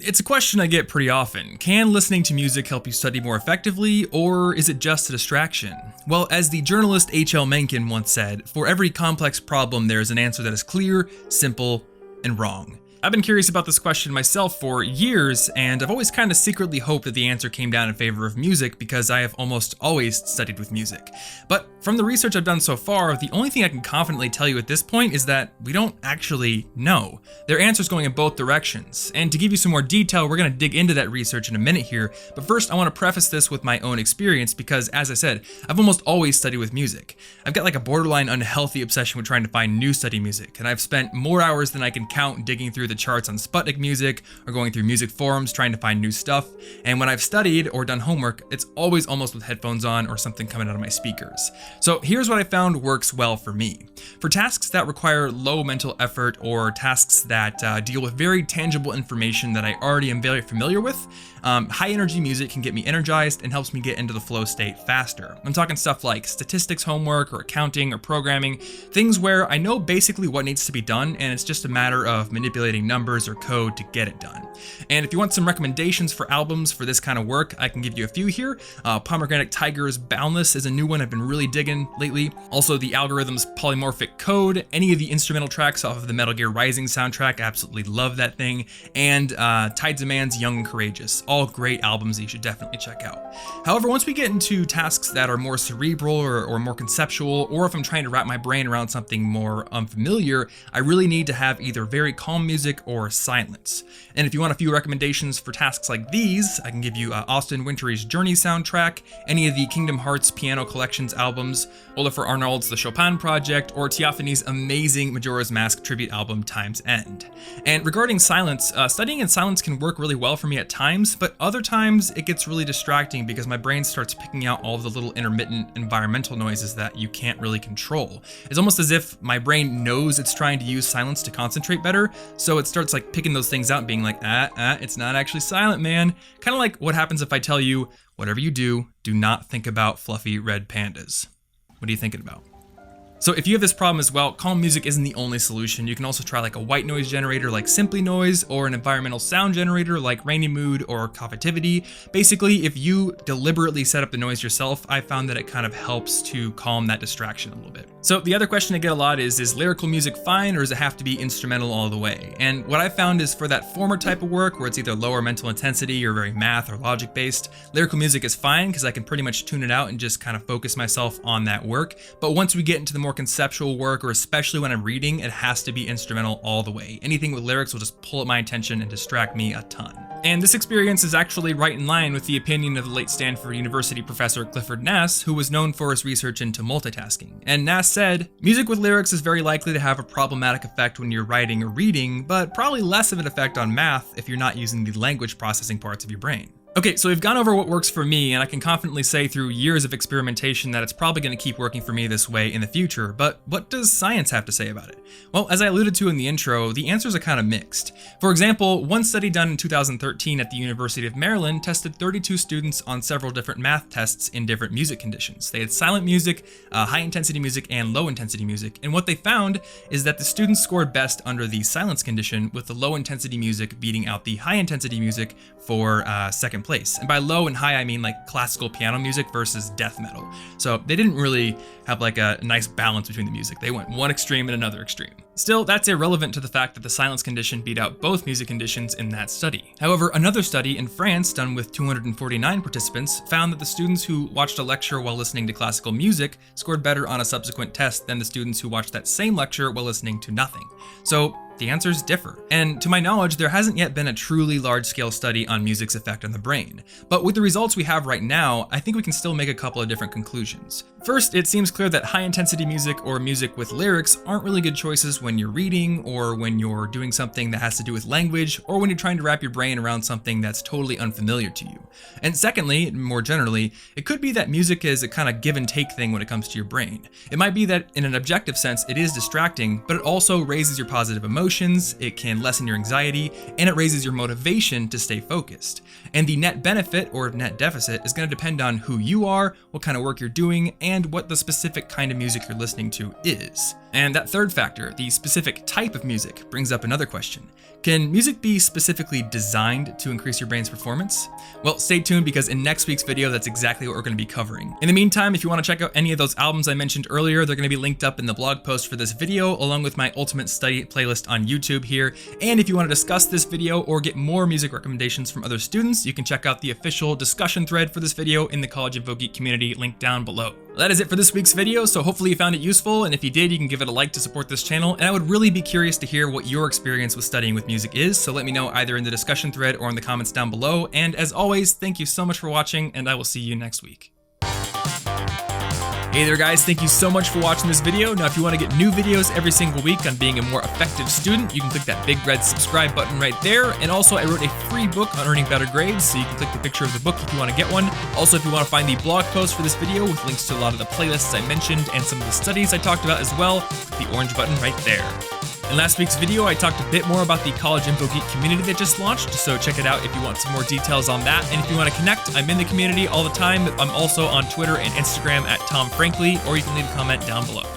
It's a question I get pretty often. Can listening to music help you study more effectively, or is it just a distraction? Well, as the journalist H.L. Mencken once said, for every complex problem there is an answer that is clear, simple, and wrong. I've been curious about this question myself for years, and I've always kind of secretly hoped that the answer came down in favor of music because I have almost always studied with music. But from the research I've done so far, the only thing I can confidently tell you at this point is that we don't actually know. There are answers going in both directions, and to give you some more detail, we're going to dig into that research in a minute here, but first I want to preface this with my own experience because, as I said, I've almost always studied with music. I've got like a borderline unhealthy obsession with trying to find new study music, and I've spent more hours than I can count digging through the charts on Sputnik Music or going through music forums trying to find new stuff. And when I've studied or done homework, it's always almost with headphones on or something coming out of my speakers. So here's what I found works well for me. For tasks that require low mental effort or tasks that deal with very tangible information that I already am very familiar with, high energy music can get me energized and helps me get into the flow state faster. I'm talking stuff like statistics homework or accounting or programming, things where I know basically what needs to be done and it's just a matter of manipulating numbers or code to get it done. And if you want some recommendations for albums for this kind of work, I can give you a few here. Pomegranate Tiger's Boundless is a new one I've been really digging lately. Also the Algorithm's Polymorphic Code, any of the instrumental tracks off of the Metal Gear Rising soundtrack, absolutely love that thing. And Tides of Man's Young and Courageous, all great albums that you should definitely check out. However, once we get into tasks that are more cerebral or more conceptual, or if I'm trying to wrap my brain around something more unfamiliar, I really need to have either very calm music or silence. And if you want a few recommendations for tasks like these, I can give you Austin Wintory's Journey soundtrack, any of the Kingdom Hearts Piano Collections albums, Olafur Arnalds' The Chopin Project, or Theophany's amazing Majora's Mask tribute album Time's End. And regarding silence, studying in silence can work really well for me at times, but other times it gets really distracting because my brain starts picking out all of the little intermittent environmental noises that you can't really control. It's almost as if my brain knows it's trying to use silence to concentrate better, so it starts like picking those things out and being like, it's not actually silent, man. Kind of like what happens if I tell you, whatever you do, do not think about fluffy red pandas. What are you thinking about? So if you have this problem as well, calm music isn't the only solution. You can also try like a white noise generator like Simply Noise, or an environmental sound generator like Rainy Mood or Cognitivity. Basically, if you deliberately set up the noise yourself, I found that it kind of helps to calm that distraction a little bit. So the other question I get a lot is lyrical music fine, or does it have to be instrumental all the way? And what I found is for that former type of work where it's either lower mental intensity or very math or logic based, lyrical music is fine because I can pretty much tune it out and just kind of focus myself on that work. But once we get into the more conceptual work, or especially when I'm reading, it has to be instrumental all the way. Anything with lyrics will just pull at my attention and distract me a ton. And this experience is actually right in line with the opinion of the late Stanford University professor Clifford Nass, who was known for his research into multitasking. And Nass said, music with lyrics is very likely to have a problematic effect when you're writing or reading, but probably less of an effect on math if you're not using the language processing parts of your brain. Okay, so we've gone over what works for me, and I can confidently say through years of experimentation that it's probably going to keep working for me this way in the future, but what does science have to say about it? Well, as I alluded to in the intro, the answers are kind of mixed. For example, one study done in 2013 at the University of Maryland tested 32 students on several different math tests in different music conditions. They had silent music, high-intensity music, and low-intensity music, and what they found is that the students scored best under the silence condition, with the low-intensity music beating out the high-intensity music for second place. And by low and high, I mean like classical piano music versus death metal. So they didn't really have like a nice balance between the music. They went one extreme and another extreme. Still, that's irrelevant to the fact that the silence condition beat out both music conditions in that study. However, another study in France done with 249 participants found that the students who watched a lecture while listening to classical music scored better on a subsequent test than the students who watched that same lecture while listening to nothing. So the answers differ. And to my knowledge, there hasn't yet been a truly large-scale study on music's effect on the brain. But with the results we have right now, I think we can still make a couple of different conclusions. First, it seems clear that high-intensity music or music with lyrics aren't really good choices when you're reading, or when you're doing something that has to do with language, or when you're trying to wrap your brain around something that's totally unfamiliar to you. And secondly, more generally, it could be that music is a kind of give and take thing when it comes to your brain. It might be that in an objective sense, it is distracting, but it also raises your positive emotions, it can lessen your anxiety, and it raises your motivation to stay focused. And the net benefit or net deficit is going to depend on who you are, what kind of work you're doing, and what the specific kind of music you're listening to is. And that third factor, the specific type of music, brings up another question. Can music be specifically designed to increase your brain's performance? Well, stay tuned because in next week's video, that's exactly what we're going to be covering. In the meantime, if you want to check out any of those albums I mentioned earlier, they're going to be linked up in the blog post for this video, along with my Ultimate Study playlist on YouTube here. And if you want to discuss this video or get more music recommendations from other students, you can check out the official discussion thread for this video in the College Info Geek community linked down below. That is it for this week's video, so hopefully you found it useful, and if you did, you can give it a like to support this channel, and I would really be curious to hear what your experience with studying with music is, so let me know either in the discussion thread or in the comments down below, and as always, thank you so much for watching, and I will see you next week. Hey there guys, thank you so much for watching this video. Now if you want to get new videos every single week on being a more effective student, you can click that big red subscribe button right there. And also I wrote a free book on earning better grades, so you can click the picture of the book if you want to get one. Also, if you want to find the blog post for this video with links to a lot of the playlists I mentioned and some of the studies I talked about as well, click the orange button right there. In last week's video, I talked a bit more about the College Info Geek community that just launched, so check it out if you want some more details on that. And if you want to connect, I'm in the community all the time. I'm also on Twitter and Instagram at Tom Frankly, or you can leave a comment down below.